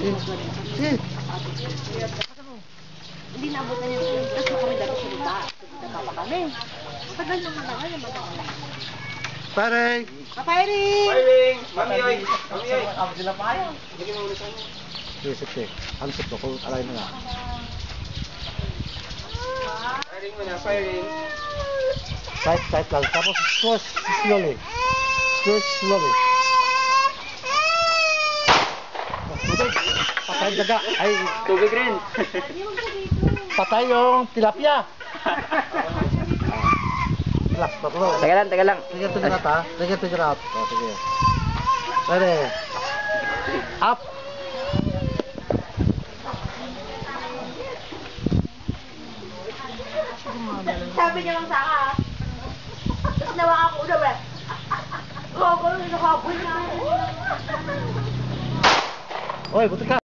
Sige. Hindi naabutan yung kasi kami dati sa lupa. Nagkita pa kami. Tagal naman na kaya matagal. Pare! Papayring! Firing! Mami oy! Mami oy! Abot sila pa yan. Hindi mo ulit ano. Sige. Ano sa to? Kung alay na nga. Firing mo na, firing. Tight lang. Tapos squash slowly. Squash slowly. Patay yung daga. Ay, Tubig rin. patay yung tilapia. Relax, patulog. Taga lang. Sige, figure out ha. Sige, figure out. O, sige. Ready. Up. Sabi niya lang sa akin. Nawa ako una ba? Oo, nakabul na ako. Oy, buti ka.